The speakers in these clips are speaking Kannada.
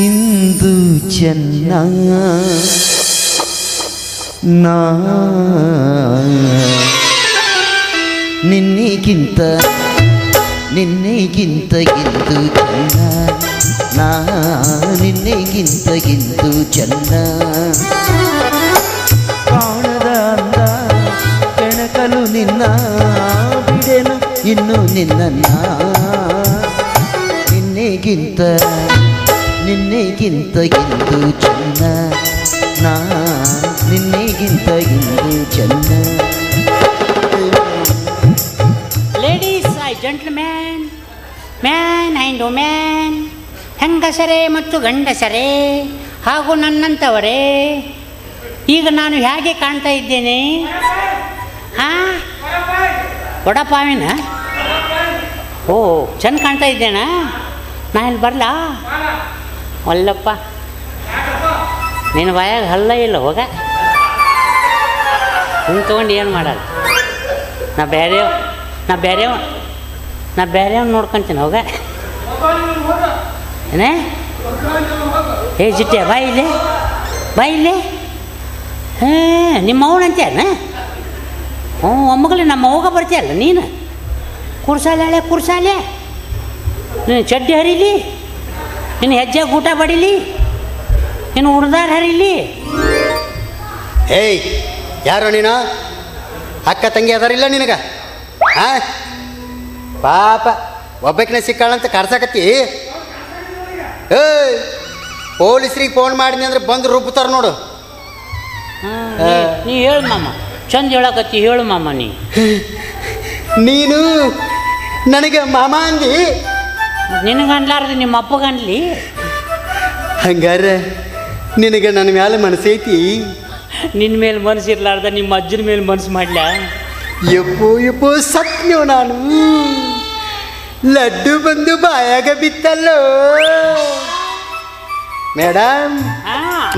ಇಂದು ಚೆನ್ನ ನಾ ನಿನ್ನೆಗಿಂತ ಇಂದು ಚೆನ್ನ ನಾ ನಿನ್ನೆಗಿಂತ ಇಂದು ಚೆನ್ನ ಕಾಣದ ಅಂದ ಕೆಣಕಲು ನಿನ್ನ ಬಿಡೆನು ಇನ್ನು ನಿನ್ನ ನಿನ್ನೆಗಿಂತ ಇಂದು ಚೆನ್ನ ನಾ ನಿನ್ನೆಗಿಂತ ಇಂದು ಚೆನ್ನ. Ladies I gentleman, man and women, ಹೆಂಗಸರೇ ಮತ್ತು ಗಂಡಸರೇ ಹಾಗೂ ನನ್ನಂಥವರೇ, ಈಗ ನಾನು ಹೇಗೆ ಕಾಣ್ತಾ ಇದ್ದೇನೆ? ಹಾಂ, ವಡಪಾವಿನ? ಓ, ಚೆಂದ ಕಾಣ್ತಾ ಇದ್ದೇನಾ? ನಾ ಇಲ್ಲಿ ಬರಲಾ? ಅಲ್ಲಪ್ಪ, ನಿನ್ನ ಬಾಯಾಗ ಹಲ್ಲ ಇಲ್ಲ, ಹೋಗ ಹಿಂಗೆ ತೊಗೊಂಡು ಏನು ಮಾಡಲ್ಲ. ನಾ ಬೇರೆಯವ್ನು ನೋಡ್ಕೊಂತೀನಿ, ಹೋಗ. ಏನೇ ಏ ಜಿಟ್ಟೆ ಬಾ ಇಲ್ಲಿ ನಿಮ್ಮ ಅವನು ಅಂತ್ಯಾನ? ಹ್ಞೂ, ಒಮ್ಮಗಲಿ ನಮ್ಮ ಅವ್ಗ ಬರ್ತೀಯಲ್ಲ ನೀನು. ಕುರ್ಸಾಲೆ ನೀನು ಚಡ್ಡಿ ಹರಿಲಿ, ನಿನ್ನ ಹೆಜ್ಜೆ ಊಟ ಬಡಿಲಿ, ನೀನು ಉಡ್ದಾರ ಹರಿಲಿ. ಏಯ್, ಯಾರೋ ನೀನು? ಅಕ್ಕ ತಂಗಿ ಅದಾರಿಲ್ಲ ನಿನಗ? ಹಾಂ, ಪಾಪ ಒಬ್ಬಕಿನ ಸಿಕ್ಕಾಳಂತ ಕರ್ಸಕತ್ತಿ. ಏಯ್, ಪೊಲೀಸ್ರಿಗೆ ಫೋನ್ ಮಾಡಿದ್ನಿ ಅಂದ್ರೆ ಬಂದು ರುಬ್ತಾರ ನೋಡು. ನೀ ಹೇಳು ಮಾಮ, ಚಂದ ಹೇಳಕತ್ತಿ, ಹೇಳು ಮಾಮ. ನೀನು ನನಗೆ ಮಾಮ ಅಂದಿ, ನಿನಗನ್ಲಾರ್ದು ನಿಮ್ಮ ಅಪ್ಪಗನ್ಲಿ. ಹಂಗಾರೆ ನಿನಗೆ ನನ್ನ ಮ್ಯಾಲೆ ಮನಸ್ಸೈತಿ? ನಿನ್ನ ಮೇಲೆ ಮನಸ್ಸು ಇರ್ಲಾರ್ದ ನಿಮ್ಮ ಅಜ್ಜನ ಮೇಲೆ ಮನಸ್ಸು ಮಾಡ್ಲ? ಯಪ್ಪೋ ಸತ್ನೋ ನಾನು. ಲಡ್ಡು ಬಂದು ಬಾಯಾಗ ಬಿತ್ತಲ್ಲೋ. ಮೇಡಮ್,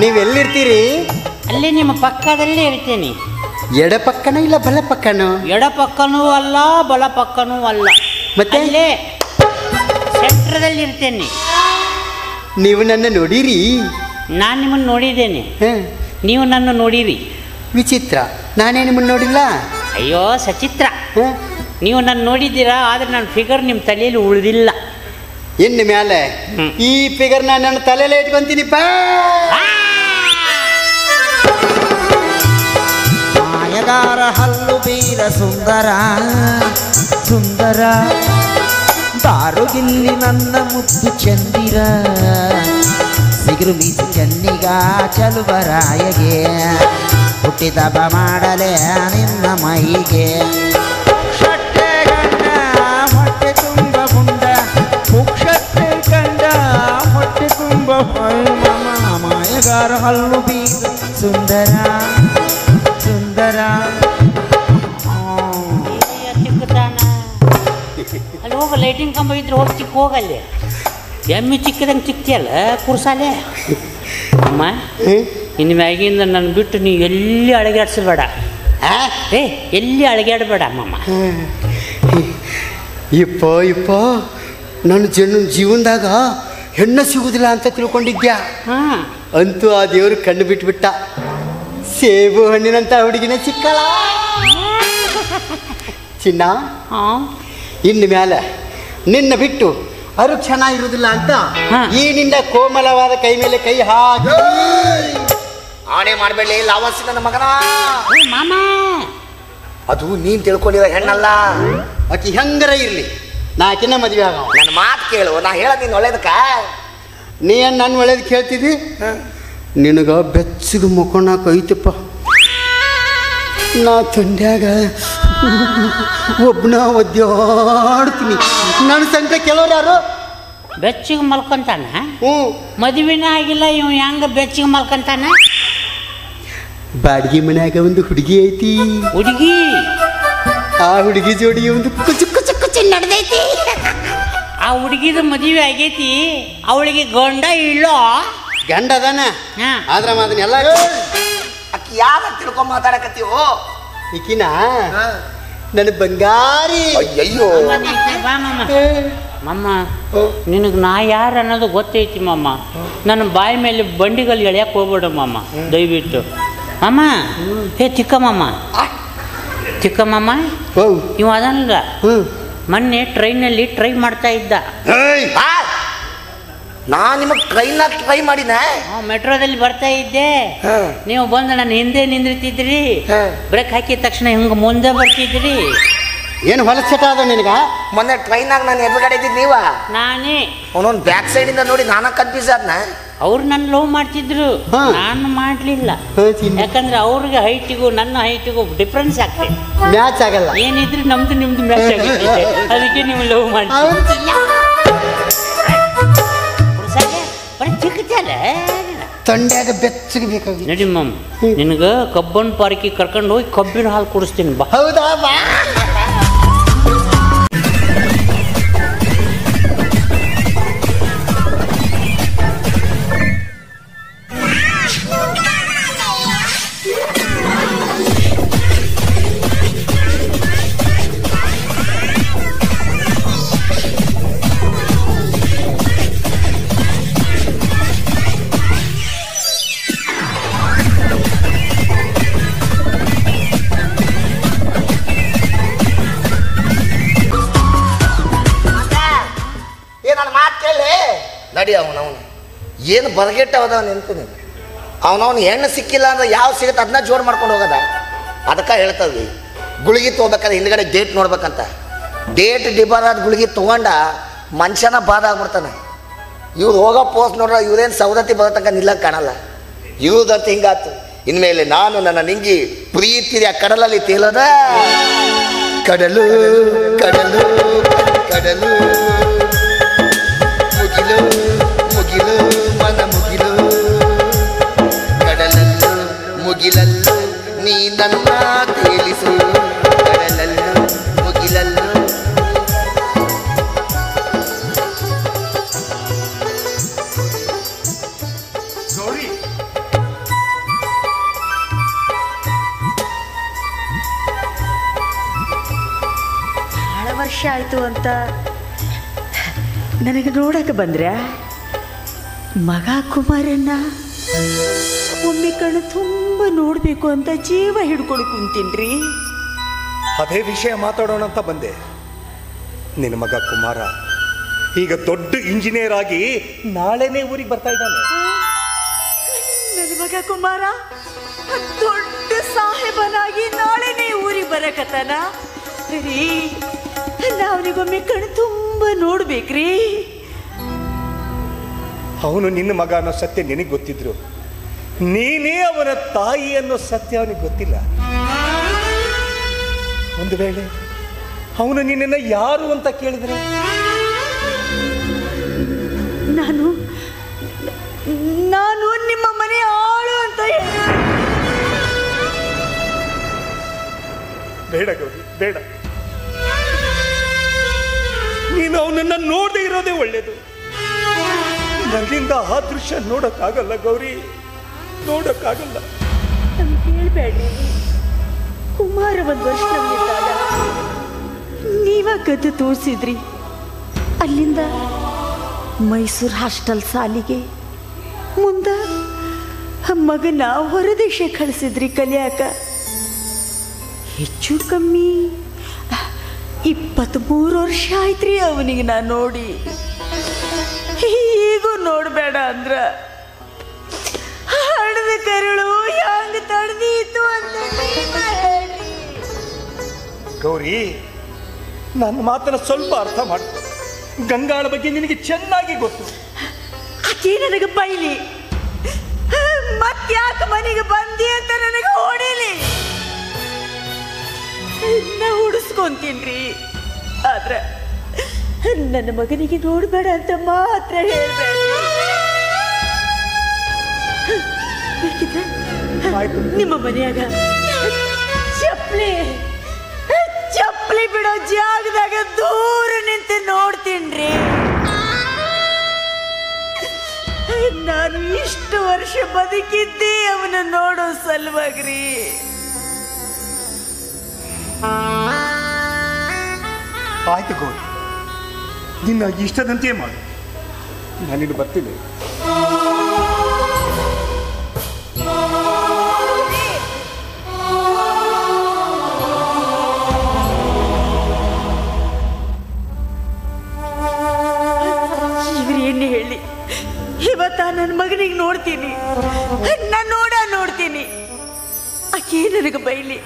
ನೀವೆಲ್ಲಿರ್ತೀರಿ? ಅಲ್ಲಿ ನಿಮ್ಮ ಪಕ್ಕದಲ್ಲೇ ಇರ್ತೇನೆ. ಎಡ ಪಕ್ಕನೋ ಇಲ್ಲ ಬಲ ಪಕ್ಕನೋ? ಎಡ ಪಕ್ಕನೂ ಅಲ್ಲ, ಬಲ ಪಕ್ಕನೂ ಅಲ್ಲ, ಮತ್ತೆ ಅಲ್ಲೇ ಸೆಂಟ್ರದಲ್ಲಿ ಇರ್ತೇನೆ. ನೀವು ನನ್ನ ನೋಡಿರಿ? ನಾನು ನಿಮ್ಮನ್ನು ನೋಡಿದ್ದೇನೆ, ನೀವು ನನ್ನ ನೋಡಿರಿ. ವಿಚಿತ್ರ, ನಾನೇ ನಿಮ್ಮನ್ನು ನೋಡಿಲ್ಲ. ಅಯ್ಯೋ ಸಚಿತ್ರ, ನೀವು ನನ್ನ ನೋಡಿದ್ದೀರಾ, ಆದರೆ ನನ್ನ ಫಿಗರ್ ನಿಮ್ಮ ತಲೆಯಲ್ಲಿ ಉಳಿದಿಲ್ಲ. ಇನ್ನು ಮ್ಯಾಲೆ ಈ ಫಿಗರ್ ನಾನು ನನ್ನ ತಲೆಯಲ್ಲೇ ಇಟ್ಕೊಂತೀನಿ. ಮಾಯಗಾರ ಹಲ್ಲು ಬೀರ ಸುಂದರ ಬಾರುಗಿಲ್ಲಿ ನನ್ನ ಮುದ್ದು ಚಂದಿರ, ಸಿಗುರು ಮೀಸಿ ಚೆನ್ನಿಗ ಚಲುವರಾಯಗೆ ಹುಟ್ಟಿದಬ್ಬ ಮಾಡಲೆ ನಿನ್ನ ಮೈಗೆ. ಪುಕ್ಷಟ್ಟೆ ಗಂಡ ಹೊಟ್ಟೆ ತುಂಬ ಗುಂಡ, ಪುಕ್ಷಟ್ಟೆ ಗಂಡ ಹೊಟ್ಟೆ ತುಂಬ ಮಾಯಗಾರ ಹಲ್ಲು ಬೀರ ಸುಂದರ ಅಲ್ಲಿ ಹೋಗ, ಲೈಟಿಂಗ್ ಕಂಬ ಇದ್ರೆ ಹೋಗಿ ಚಿಕ್ಕ ಹೋಗಲ್ಲಿ. ಎಮ್ಮಿ ಚಿಕ್ಕದಂಗೆ ಚಿಕ್ತಿಯಲ್ಲ ಕುರ್ಸಾಲೆ. ಅಮ್ಮ, ಇನ್ನು ಮ್ಯಾಗಿಂದ ನನ್ನ ಬಿಟ್ಟು ನೀವು ಎಲ್ಲಿ ಅಳಗಾಡ್ಸಬೇಡ. ಎಲ್ಲಿ ಅಳಗಾಡಬೇಡ ಅಮ್ಮಮ್ಮ. ಇಪ್ಪೋ ನನ್ನ ಜೀವನದಾಗ ಹೆಣ್ಣು ಸಿಗುದಿಲ್ಲ ಅಂತ ತಿಳ್ಕೊಂಡಿದ್ಯಾ? ಅಂತೂ ಆ ದೇವರು ಕಣ್ಣು ಬಿಟ್ಬಿಟ್ಟ. ಸೇಬು ಹಣ್ಣಿನಂತ ಹುಡುಗಿನ ಸಿಕ್ಕಲ್ಲ ಚಿನ್ನ. ಇನ್ನು ಮ್ಯಾಲೆ ನಿನ್ನ ಬಿಟ್ಟು ಅವರು ಚೆನ್ನಾಗಿರುವುದಿಲ್ಲ ಅಂತ ಈ ನಿನ್ನ ಕೋಮಲವಾದ ಕೈ ಮೇಲೆ ಕೈ ಹಾಕಿ ಆಣೆ ಮಾಡಬೇಡಿ. ಲಾವಾಸಿ ನನ್ನ ಮಗನ ಮಾಮ, ಅದು ನೀನ್ ತಿಳ್ಕೊಂಡಿರೋ ಹೆಣ್ಣಲ್ಲ. ಆಕಿ ಹೆಂಗರ ಇರ್ಲಿ, ನಾ ಆಕಿನ ಮದುವೆ ಆಗ. ನನ್ನ ಮಾತು ಕೇಳು, ನಾ ಹೇಳೋದು ಒಳ್ಳೇದಕ್ಕ. ನೀ ನಾನು ಒಳ್ಳೇದು ಕೇಳ್ತಿದ್ದಿ? ನಿನಗ ಬೆಚ್ಚಗೆ ಮುಖನಾಕ ಐತಪ್ಪ. ನಾ ತಂಡ್ಯಾಗ ಒಬ್ಬನ ಒದ್ದಾಡ್ತೀನಿ. ನನ್ನ ಸಂಕಟ ಕೆಲವ್ರು ಯಾರು ಬೆಚ್ಚಿಗೆ ಮಲ್ಕೊಂತಾನ? ಮದುವೆನೇ ಆಗಿಲ್ಲ, ಇವ್ ಹೆಂಗ ಬೆಚ್ಚಿಗೆ ಮಲ್ಕೊಂತಾನ? ಬಾಡಿಗೆ ಮನ್ಯಾಗ ಒಂದು ಹುಡುಗಿ ಐತಿ. ಹುಡುಗಿ? ಆ ಹುಡುಗಿ ಜೋಡಿ ಒಂದು ಕುಚು ಕುಚು ಕುಚು ನಡೆದೈತಿ. ಆ ಹುಡುಗಿದ ಮದುವೆ ಆಗೈತಿ, ಅವಳಿಗೆ ಗಂಡ ಇಲ್ಲೋ? ಗಂಡ ಅದಾನ, ಆದ್ರ ಅದನ್ನೆಲ್ಲ ಅಕ್ಕಿ ಯಾರ ತಿಳ್ಕೊಂಡ್ ಮಾತಾಡಕತ್ತೀವೋ? ಈಕಿನ ನನ್ನ ಬಂಗಾರಿ. ಅಯ್ಯಯ್ಯೋ, ಮಮ್ಮ ನಿನಗೆ ನಾ ಯಾರು ಅನ್ನೋದು ಗೊತ್ತೈತಿ ಮಮ್ಮ. ನನ್ನ ಬಾಯಿ ಮೇಲೆ ಬಂಡಿಗಳು ಎಳ್ಯಾಕೆ ಹೋಗ್ಬೇಡ ಮಮ್ಮ ದಯವಿಟ್ಟು. ಅಮ್ಮ ಹೇ ಚಿಕ್ಕಮ್ಮಮ್ಮ, ಚಿಕ್ಕಮ್ಮಮ್ಮ ಇವ ಅದಲ್ಲ ಮೊನ್ನೆ ಟ್ರೈನಲ್ಲಿ ಟ್ರೈ ಮಾಡ್ತಾ ಇದ್ದ. ನಾನು ನಿಮಗೆ ಟ್ರೈನಾಗ ಟ್ರೈ ಮಾಡಿನ. ಮೆಟ್ರೋದಲ್ಲಿ ಬರ್ತಾ ಇದ್ದೆ, ನೀವು ಬಂದು ನನ್ನ ಹಿಂದೆ ನಿಂದಿರ್ತಿದ್ರಿ, ಬ್ರೇಕ್ ಹಾಕಿದ ತಕ್ಷಣ ಹಿಂಗೆ ಮುಂದೆ ಬರ್ತಿದ್ರಿ. ಏನು ಹೊಲಸ ಚಟ ಅದ ನಿನಗ? ಮೊನ್ನೆ ಟ್ರೈನಾಗ ನಾನು ಎದುರುಗಡೆ ಇದ್ದಿದ್ದು ನೀವ? ನಾನೇ. ಅವನೊಂದು ಬ್ಯಾಕ್ ಸೈಡಿಂದ ನೋಡಿ ನಾನ ಕನ್ಫ್ಯೂಸ್ ಆದ್ನ. ಅವ್ರು ನನ್ನ ಲವ್ ಮಾಡ್ತಿದ್ರು, ನಾನು ಮಾಡಲಿಲ್ಲ. ಯಾಕಂದ್ರೆ ಅವ್ರಿಗೆ ಹೈಟಿಗೂ ನನ್ನ ಹೈಟಿಗೂ ಡಿಫ್ರೆನ್ಸ್ ಆಗ್ತದೆ, ಮ್ಯಾಚ್ ಆಗಲ್ಲ. ಏನಿದ್ರು ನಮ್ದು ನಿಮ್ದು ಮ್ಯಾಚ್ ಆಗುತ್ತೆ, ಅದಕ್ಕೆ ನೀವು ಲವ್ ಮಾಡ್ತೀವಿ. ತಂಡ್ಯಾಗ ಬೆಚ್ಚಗೆ ಬೇಕಾಗಿ ನಡಿ ಮಮ್, ನಿನಗೆ ಕಬ್ಬನ್ ಪಾರ್ಕಿಗೆ ಕರ್ಕೊಂಡು ಹೋಗಿ ಕಬ್ಬಿನ ಹಾಲು ಕುಡಿಸ್ತೀನಿ ಬಾ. ಹೌದಾ? ಬಾ. ನಡಿ ಅವನವನು ಏನು ಬರಗೆಟ್ಟ ಅದ ನೆನ್ತೀನಿ. ಅವನವನು ಹೆಣ್ಣು ಸಿಕ್ಕಿಲ್ಲ ಅಂದ್ರೆ ಯಾವ ಸಿಗುತ್ತೆ ಅದನ್ನ ಜೋರು ಮಾಡ್ಕೊಂಡು ಹೋಗೋದ. ಅದಕ್ಕೆ ಹೇಳ್ತದ್ವಿ ಗುಳಿಗೆ ತೊಗೋಬೇಕಾದ್ರೆ ಹಿಂದ್ಗಡೆ ಡೇಟ್ ನೋಡ್ಬೇಕಂತ. ಡೇಟ್ ಡಿಬಾರಾದ ಗುಳಿಗೆ ತೊಗೊಂಡ ಮನುಷ್ಯನ ಬಾಧ ಆಗ್ಬಿಡ್ತಾನೆ. ಇವ್ರು ಹೋಗೋ ಪೋಸ್ಟ್ ನೋಡ್ರ ಇವ್ರೇನು ಸವದತ್ತಿ ಬರೋ ತನಕ ನಿಲ್ಲಕ್ಕೆ ಕಾಣಲ್ಲ. ಇವ್ರದಂತ ಹಿಂಗಾತು. ಇನ್ಮೇಲೆ ನಾನು ನನ್ನ ನಿಂಗಿ ಪ್ರೀತಿಯ ಕಡಲಲ್ಲಿ ತೇಲದ. ಕಡಲು ಕಡಲು ಕಡಲು ಮುಗಿಲು ಮುಗಿಲು ಮನ ಮುಗಿಲು ಕಡಲಲ್ಲು ಮುಗಿಲಲ್ಲು ನೀ ನನ್ನ ತೇಲಿಸು. ಕಡಲಲ್ಲು ಮುಗಿಲಲ್ಲು ಗೌರಿ, ಬಹಳ ವರ್ಷ ಆಯಿತು ಅಂತ ನನಗೆ ನೋಡಕ್ಕೆ ಬಂದ್ರೆ ಮಗ ಕುಮಾರನ್ನ ಒಮ್ಮೆ ಕಣ್ಣು ತುಂಬ ನೋಡಬೇಕು ಅಂತ ಜೀವ ಹಿಡ್ಕೊಂಡು ಕುಂತೀನ್ರಿ. ಅದೇ ವಿಷಯ ಮಾತಾಡೋಣ ಅಂತ ಬಂದೆ. ನಿನ್ನ ಮಗ ಕುಮಾರ ಈಗ ದೊಡ್ಡ ಇಂಜಿನಿಯರ್ ಆಗಿ ನಾಳೆನೇ ಊರಿಗೆ ಬರ್ತಾ ಇದ್ದಾನೆ. ನನ್ನ ಮಗ ಕುಮಾರ ದೊಡ್ಡ ಸಾಹೇಬನಾಗಿ ನಾಳೆನೇ ಊರಿಗೆ ಬರಕತ್ತಾನ ರೀ. ನಾವನಿಗೊಮ್ಮೆ ಕಣ್ಣು ತುಂಬ ನೋಡ್ಬೇಕ್ರಿ. ಅವನು ನಿನ್ನ ಮಗ ಅನ್ನೋ ಸತ್ಯ ನಿನಗೆ ಗೊತ್ತಿದ್ರು, ನೀನೇ ಅವನ ತಾಯಿ ಅನ್ನೋ ಸತ್ಯ ಅವನಿಗೆ ಗೊತ್ತಿಲ್ಲ. ಒಂದು ವೇಳೆ ಅವನು ನಿನ್ನನ್ನು ಯಾರು ಅಂತ ಕೇಳಿದ್ರೆ? ನಾನು ನಾನು ನಿಮ್ಮ ಮನೆ ಆಳು ಅಂತ ಹೇಳಿ. ಬೇಡ ಗೌರಿ, ಬೇಡ. ನೀನು ಅವನನ್ನ ನೋಡದೆ ಇರೋದೇ ಒಳ್ಳೇದು. ನನ್ನಿಂದ ಆ ದೃಶ್ಯ ನೋಡಕ್ಕಾಗಲ್ಲ ಗೌರಿ, ನೋಡಕ್ಕಾಗಲ್ಲ. ಹೇಳ್ಬೇಡಿ ಕುಮಾರ, ಒಂದು ವರ್ಷ ನಮ್ಗಿದ್ದಾಗ ನೀವ ಕದ್ದು ತೋರಿಸಿದ್ರಿ. ಅಲ್ಲಿಂದ ಮೈಸೂರು ಹಾಸ್ಟೆಲ್ ಸಾಲಿಗೆ, ಮುಂದ ಮಗನ ಹೊರದೇಶ ಕಳಿಸಿದ್ರಿ ಕಲಿಯಾಕ. ಹೆಚ್ಚು ಕಮ್ಮಿ 23 ವರ್ಷ ಆಯ್ತ್ರಿ ಅವನಿಗೆ ನಾ ನೋಡಿ. ಈಗೂ ನೋಡಬೇಡ ಅಂದ್ರ ಹಣದ ಕರುಳು ಹೆಂಗ ತಡೆದೀತು ಅಂತ ಹೇಳಿ. ಗೌರಿ, ನನ್ನ ಮಾತನ್ನ ಸ್ವಲ್ಪ ಅರ್ಥ ಮಾಡು. ಗಂಗಾಳ ಬಗ್ಗೆ ನಿನಗೆ ಚೆನ್ನಾಗಿ ಗೊತ್ತು. ಆಕೆ ನನಗೆ ಬೈಲಿ, ಮತ್ತ್ಯಾಕೆ ಮನೆಗೆ ಬಂದಿ ಅಂತ ನನಗೆ ಹೊಡಿಲಿ, ನಾ ಉಡಿಸ್ಕೊಂತೀನ್ರಿ. ಆದ್ರೆ ನನ್ನ ಮಗನಿಗೆ ನೋಡ್ಬೇಡ ಅಂತ ಮಾತ್ರ ಹೇಳ್ಬೇಡ. ಬೇಕಿದ್ರೆ ನಿಮ್ಮ ಮನೆಯಾಗ ಚಪ್ಪಲಿ ಬಿಡೋ ಜಾಗದಾಗ ದೂರ ನಿಂತು ನೋಡ್ತೀನ್ರಿ. ನಾನು ಇಷ್ಟು ವರ್ಷ ಬದುಕಿದ್ದೆ ಅವನ ನೋಡೋ ಸಲುವಾಗ್ರಿ. ಆಯ್ತು ಗೌರಿ, ನಿನ್ನ ಇಷ್ಟದಂತೆಯೇ ಮಾಡು. ನಾನಿನ್ನು ಬರ್ತೀನಿ. ಇವ್ರೇನು ಹೇಳಿ ಇವತ್ತ ನನ್ನ ಮಗನಿಗೆ ನೋಡ್ತೀನಿ, ನಾನು ನೋಡ್ತೀನಿ. ಆಕೆ ನನಗೆ ಬೈಲಿ,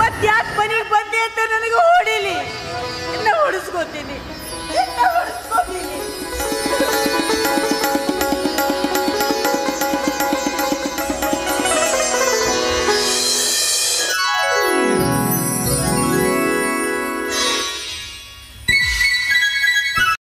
ಮತ್ತ್ಯಾಕೆ ಮನೆಗೆ ಬಂದೆ ಅಂತ ನನಗೆ ಹೊಡಿಲಿ, ನಾ ಹೊಡಿಸ್ಕೋತೀನಿ.